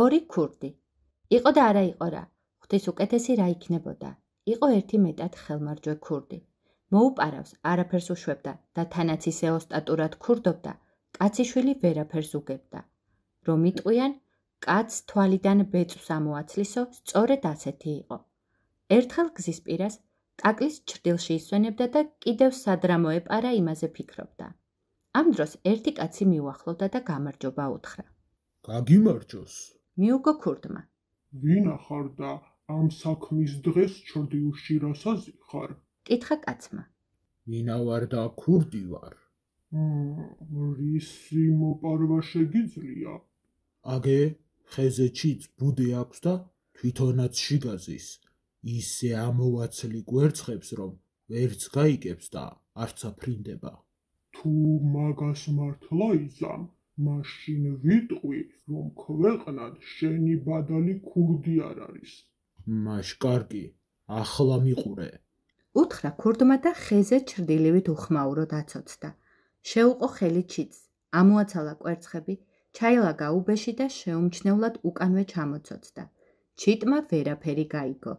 ორი ქურდი. იყო და არა იყო რა. ღვთის უკეთესი რა იქნებოდა. იყო ერთი მეტად ხელმარჯვე ქურდი. მოუპარავს, არაფერს უშვებდა და თანაც ისე ოსტატურად ქურდობდა, კაციშვილი ვერაფერს უგებდა. რომ იტყვიან, კაცს თვალიდან ბეწვს ამოაცლისო, სწორედ ასეთი იყო. ერთხელ გზის პირას კაკლის ჩრდილში ისვენებდა და კიდევ სადრამო ეპარა იმაზე ფიქრობდა. ამ დროს ერთი კაცი მიუახლოვდა და გამარჯობა უთხრა. გაგიმარჯოს. მიუგო ქურდმა. ვინა ხარ და ამ საქმის დღეს ჩრდილში რასაზი ხარ? კითხა კაცმა. ვინა ვარ და ქურდი ვარ. რისი მოპარვა შეგიძლია? აგე ხეზე ჩიც ბუდე აქვს და თვითონაც შიგაზის. ისე ამოვაცლი კვერცხებს, რომ ვერც გაიგებს და არც აფრინდება. თუ მაგას მართლა იზამ, მაშინ ვიტყვი, რომ ქვეყნად შენი ბადალი ქურდი არ არის. მაშ კარგი, ახლა მიყურე. უთხრა ქურდმა და ხეზე ჩრდილივით უხმაუროდ აცოცდა. შეუყო ხელი ჩიც, ამოაცალა კვერცხები, ჩაილაგა უბეში და შეუმჩნევლად უკანვე ჩამოცოცდა. ჩიტმა ვერაფერი გაიგო.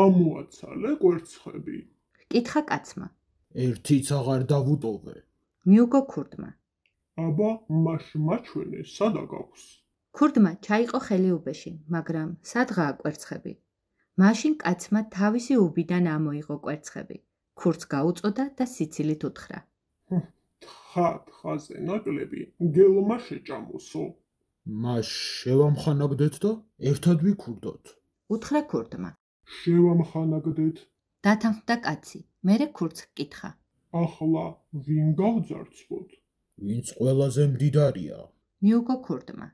ამოაცალე კვერცხები? კითხა კაცმა. ერთიც აღარ დავუტოვე. მიუგო ქურდმა. აბა მაშ მაჩვენე, სადა გაქვს? ქურდმა ჩაიყო ხელი უბეში, მაგრამ სადღაა კვერცხები? მაშინ კაცმა თავისი უბიდან ამოიღო კვერცხები. ქურდს გაუწოდა და სიცილით უთხრა. თხაზე ნაკლები გელმა შეჭამოსო. მაშ შევამხანაგდეთ და ერთად ვიქურდოთ. უთხრა ქურდმა. შევამხანაგდეთ. დათანხმდა კაცი, მერე ქურდს კითხა. ახლა ვინ გავძარცვოთ? ვინც ყველაზე მდიდარია. მიუგო ქურდმა.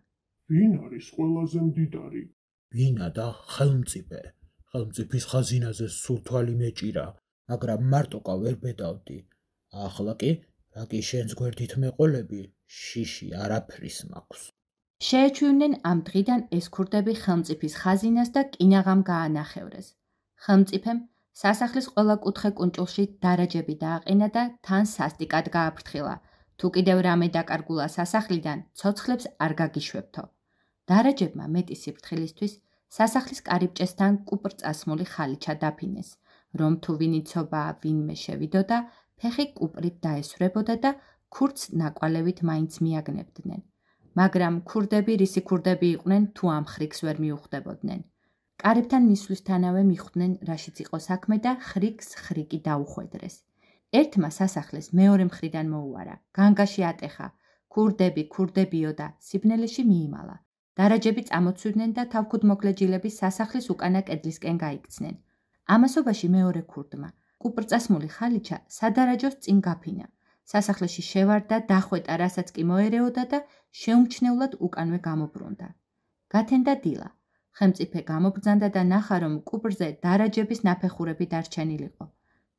ვინ არის ყველაზე მდიდარი? ვინა და ხელმწიფე. ხელმწიფის ხაზინაზე სულ თვალი მეჭირა, მაგრამ მარტოკა ვერ ბედავდი. ახლა კი, რა კი შენს გვერდით მეყოლები, შიში არაფრის მაქვს. შეეჩვივნენ ამ დღიდან ეს ქურდები ხელმწიფის ხაზინას და კინაღამ გაანახევრეს. ხელმწიფემ სასახლის ყველა კუთხე კუნჭულში დარაჯები დააყენა და თან სასტიკად გააფრთხილა. თუ კიდევ რამე დაკარგულა სასახლიდან, ცოცხლებს არ გაგიშვებთო. დარაჯებმა მეტი სიფრთხილისთვის სასახლის კარიბჭესთან კუპრწასმული ხალიჩა დაფინეს, რომ თუ ვინ იცობა, ვინმე შევიდოდა, ფეხი კუპრით დაესვრებოდა და ქურდს ნაკვალევით მაინც მიაგნებდნენ. მაგრამ ქურდები რისი ქურდები იყვნენ, თუ ამ ხრიკს ვერ მიუხვდებოდნენ. კარებთან მისვლისთანავე მიხვდნენ, რაშიც იყო საქმე და ხრიკს ხრიკი დაუხვედრეს. ერთმა სასახლეს მეორე მხრიდან მოუარა, განგაში ატეხა, ქურდებიო და სიბნელეში მიიმალა. დარაჯები წამოცვიდნენ და თავქუდმოკლეჯილები სასახლის უკანა კედლისკენ გაიქცნენ. ამასობაში მეორე ქურდმა, კუპრწასმული ხალიჩა სადარაჯოს წინ გაფინა. სასახლეში შევარდა, დახვეტა, რასაც კი მოერეოდა და შეუმჩნევლად უკანვე გამობრუნდა. გათენდა დილა. ხელმწიფე გამობრძანდა და ნახა, რომ კუპრზე დარაჯების ნაფეხურები დარჩენილიყო.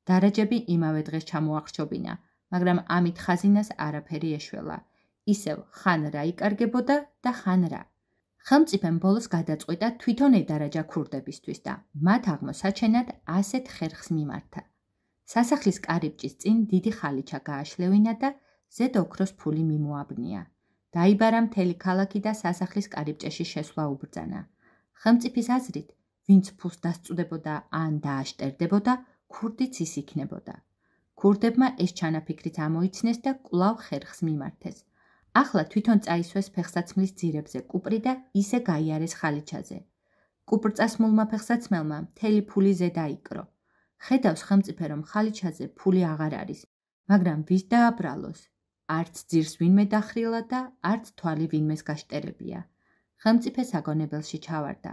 დარაჯები იმავე დღეს ჩამოახშობინა, მაგრამ ამით ხაზინას არაფერი ეშველა. ისევ ხან რა იკარგებოდა და ხან რა. ხელმწიფემ ბოლოს გადაწყვიტა თვითონ ედარაჯა ქურდებისთვის და მათ აღმოსაჩენად ასეთ ხერხს მიმართა. სასახლის კარიბჭის წინ დიდი ხალიჩა გააშლევინა და ზედ ოქროს ფული მიმოაბნია. დაიბარა მთელი ქალაქი და სასახლის კარიბჭეში შესვლა უბრძანა. ხელმწიფის აზრით, ვინც ფულს დასწუდებოდა ან დააშტერდებოდა, ქურდიც ის იქნებოდა. ქურდებმა ეს ჩანაფიქრით ამოიცნეს და კვლავ ხერხს მიმართეს. ახლა თვითონ წაისვეს ფეხსაცმლის ძირებზე კუპრი და ისე გაიარეს ხალიჩაზე. კუპრწასმულმა ფეხსაცმელმა მთელი ფული ზედაიკრო. ხედავს ხელმწიფე, რომ ხალიჩაზე ფული აღარ არის, მაგრამ ვის დააბრალოს? არც ძირს ვინმე დახრილა და არც თვალი ვინმეს გაშტერებია. ხელმწიფე საგონებელში ჩავარდა.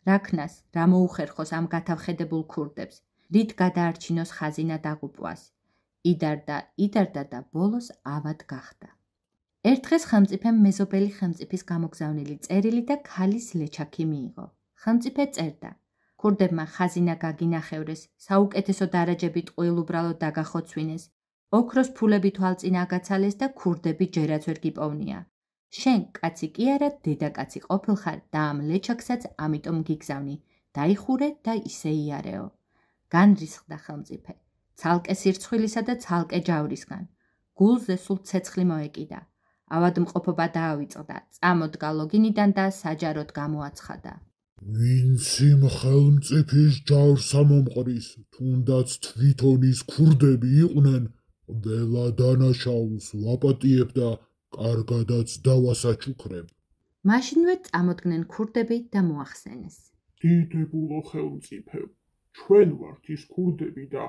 რა ქნას, რა მოუხერხოს ამ გათავხედებულ ქურდებს, რით გადაარჩინოს ხაზინა დაღუპვას. იდარდა და ბოლოს ავად გახდა. ერთ დღეს ხელმწიფემ მეზობელი ხელმწიფის გამოგზავნილი წერილი და ქალის ლეჩაკი მიიღო. ხელმწიფე წერდა. ქურდებმა ხაზინა გაგინახევრეს, საუკეთესო დარაჯები ტყუილ უბრალოდ დაგახოცვინეს, ოქროს ფულები თვალწინ აგაცალეს და ქურდები ჯერაც ვერ გიპოვნია. შენ კაცი კი არა, დედაკაცი ყოფილხარ და ამ ლეჩაკსაც ამიტომ გიგზავნი, დაიხურე და ისე იარეო. განრისხდა ხელმწიფე, ცალკე სირცხვილისა და ცალკე ჯავრისგან. გულზე სულ ცეცხლი მოეკიდა. ავადმყოფობა დაავიწყდა, წამოდგა ლოგინიდან და საჯაროდ გამოაცხადა. ვინც იმ ხელმწიფის ჯარს ამომყრის, თუნდაც თვითონ ის ქურდები იყვნენ, ყველა დანაშაულს ვაპატიებ და კარგადაც დავასაჩუქრებ. მაშინვე წამოდგნენ ქურდები და მოახსენეს. დიდებულო ხელმწიფე, ჩვენ ვართ ის ქურდები და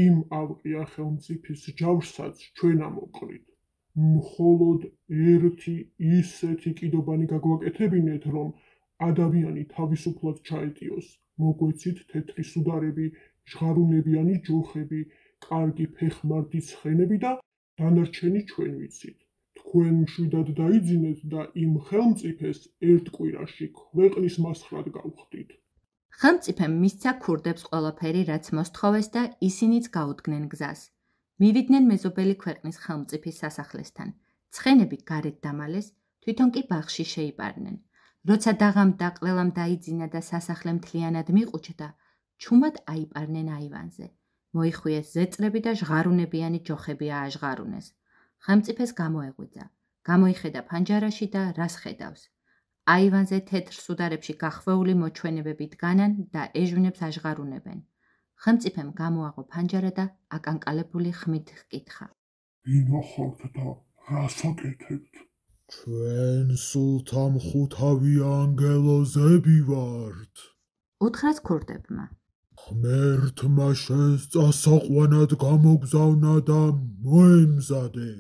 იმ ალყია ხელმწიფის ჯარსაც ჩვენ ამოყრით. მხოლოდ ერთი ისეთი კიდობანი გაგვაკეთებინეთ, რომ ადამიანი თავისუფლად ჩაეტიოს. მოგვეცით თეთრი სუდარები, ჟღარუნებიანი ჯოხები, კარგი ფეხმარდი ცხენები და დანარჩენი ჩვენ ვიცით. თქვენ მშვიდად დაიძინეთ და იმ ხელმწიფეს ერთ კვირაში ქვეყნის მასხრად გავხდით. ხელმწიფემ მისცა ქურდებს ყველაფერი, რაც მოსთხოვეს და ისინიც გაუდგნენ გზას. მივიდნენ მეზობელი ქვეყნის ხელმწიფის სასახლესთან. ცხენები გარეთ დამალეს, თვითონ კი ბაღში შეიპარნენ. როცა დაღამდა, ყველამ დაიძინა და სასახლე მთლიანად მიყუჩდა, ჩუმად აიპარნენ აივანზე. მოიხუეს ზეწრები და ჟღარუნებიანი ჯოხები ააჟღარუნეს. ხელმწიფეს გამოეღვიძა, გამოიხედა ფანჯარაში და რას ხედავს. აივანზე თეთრ სუდარებში გახვეული მოჩვენებები დგანან და ეჟვნებს აჟღარუნებენ. ხელმწიფემ გამოაღო ფანჯარა და აკანკალებული ხმით ჰკითხა. ვინო ხართ და რას აკეთებთ? ჩვენ სულთამხუთავი ანგელოზები ვართ. უთხრას ქურდებმა. ღმერთმა შესწასაყვანად გამოგზავნა და მოემზადე.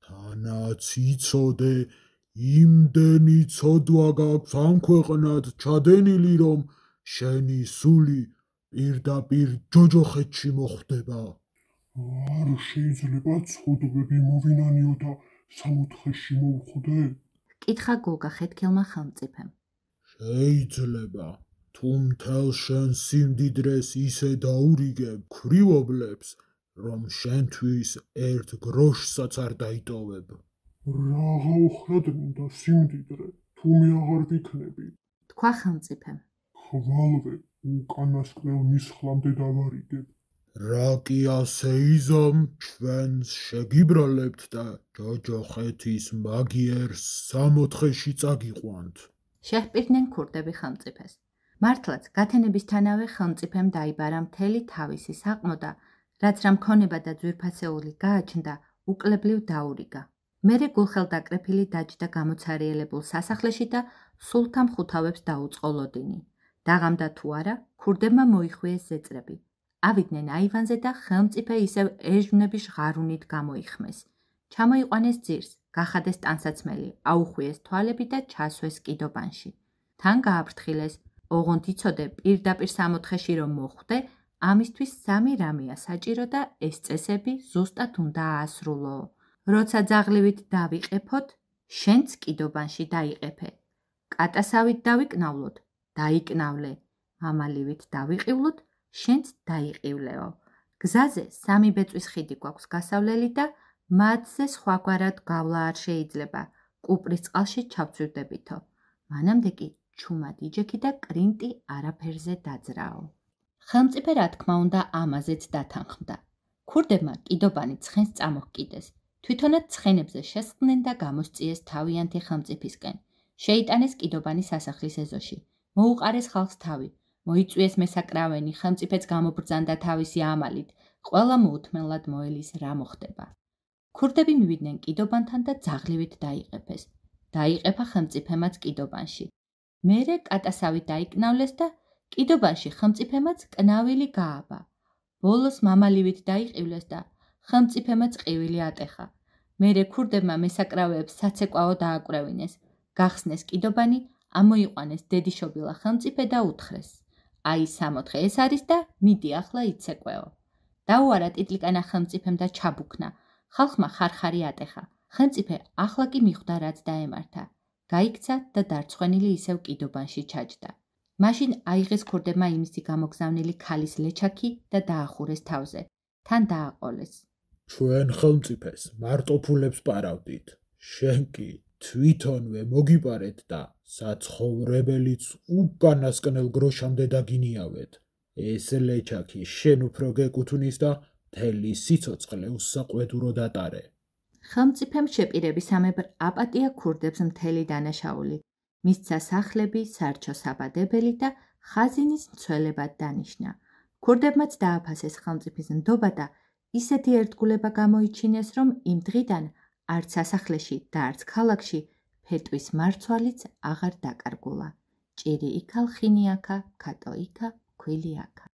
თანაც იცოდე, იმდენი ცოდვა გაქვს ამ ქვეყნად ჩადენილი, რომ შენი სული პირდაპირ ჯოჯოხეთში მოხვდება. არ შეიძლება ცოდვები მოვინანიო და სამოთხეში მოვხვდე? ჰკითხა გულგახეთქილმა ხელმწიფემ. შეიძლება, თუ მთელ შენ სიმდიდრეს ისე დაურიგებ ქვრივობლებს, რომ შენთვის ერთ გროშსაც არ დაიტოვებ. რაღა უხრად მინდა სიმდიდრე, თუ მე აღარ ვიქნები. თქვა ხელმწიფემ. ხვალვე უკანასკნელ მისხლამდე დავარიგებ. რა კი ასე იზამ, ჩვენს შეგიბრალებთ და ჯოჯოხეთის მაგიერს სამოთხეში წაგიყვანთ. შეჰპირდნენ ქურდები ხელმწიფეს. მართლაც, გათენებისთანავე ხელმწიფემ დაიბარა მთელი თავისი საყმო და რაც რა მქონება და ძვირფასეული გააჩნდა, უკლებლივ დაურიგა. მერე გულხელდაკრეფილი დაჯდა გამოცარიელებულ სასახლეში და სულთამხუთავებს დაუწყო ლოდინი. დაღამდა თუ არა, ქურდებმა მოიხუეს ზეწრები. ავიდნენ აივანზე და ხელმწიფე ისევ ეჟვნების ჟღარუნით გამოიხმეს. ჩამოიყვანეს ძირს, გახადეს ტანსაცმელი, აუხვიეს თვალები და ჩასვეს კიდობანში. თან გააფრთხილეს, ოღონდ იცოდე პირდაპირ სამოთხეში რომ მოხვდე, ამისთვის სამი რამეა საჭირო და ეს წესები ზუსტად უნდა აასრულო. როცა ძაღლივით დავიყეფოთ, შენც კიდობანში დაიყეფე. კატასავით დავიკნავლოთ, დაიკნავლე. მამალივით დავიყივლოთ, შენც დაიყივლეო. გზაზე სამი ბეწვის ხიდი გვაქვს გასავლელი და მათზე სხვაგვარად გავლა არ შეიძლება. კუპრის წყალში ჩავწვივდებითო. მანამდე კი ჩუმად იჯექი და კრინტი არაფერზე დაძრაო. ხელმწიფე რა თქმა უნდა ამაზეც დათანხმდა. ქურდებმა კიდობანი ცხენს წამოჰკიდეს. თვითონაც ცხენებზე შესხდნენ და გამოსწიეს თავიანთი ხელმწიფისკენ. შეიტანეს კიდობანი სასახლის ეზოში. მოუყარეს ხალხს თავი. მოიწვიეს მესაკრავენი, ხელმწიფეც გამობრძანდა თავისი ამალით. ყველა მოუთმენლად მოელის რა მოხდება. ქურდები მივიდნენ კიდობანთან და ძაღლივით დაიყეფეს. დაიყეფა ხელმწიფემაც კიდობანში. მერე კატასავით დაიკნავლეს და კიდობანში ხელმწიფემაც კნავილი გააბა. ბოლოს მამალივით დაიყივლეს და ხელმწიფემაც ყივილი ატეხა. მერე ქურდებმა მესაკრავეებს საცეკვაო დააკვრევინეს. გახსნეს კიდობანი, ამოიყვანეს დედიშობილა ხელმწიფე და უთხრეს. აი სამოთხე ეს არის და მიდი ახლა იცეკვეო. დაუარა ტიტლიკანა ხელმწიფემ და ჩაბუქნა. ხალხმა ხარხარი ატეხა. ხელმწიფე ახლა კი მიხვდა რაც დაემართა. გაიქცა და დარცხვენილი ისევ კიდობანში ჩაჯდა. მაშინ აიღეს ქურდებმა იმისი გამოგზავნილი ქალის ლეჩაკი და დაახურეს თავზე. თან დააყოლეს. ჩვენ ხელმწიფეს მარტოფულებს პარავდით. შენ კი თვითონვე მოგიპარეთ და საცხოვრებელიც უკანასკნელ გროშამდე დაგინიავეთ. ეს ლეჩაკი შენ უფრო გეკუთვნის და მთელი სიცოცხლე უსაყვედურო დატარე. ხელმწიფემ შეპირებისამებრ აპატია ქურდებს მთელი დანაშაული, მისცა სახლები, სარჩო საბადებელი და ხაზინის მცველებად დანიშნა. ქურდებმაც დააფასეს ხელმწიფის ნდობა და ისეთი ერთგულება გამოიჩინეს, რომ იმ დღიდან არც სასახლეში და არც ქალაქში ფეტვის მარცვალიც აღარ დაკარგულა. ჭირი იქა, ლხინი აქა, ქატო იქა, ქვილი აქა.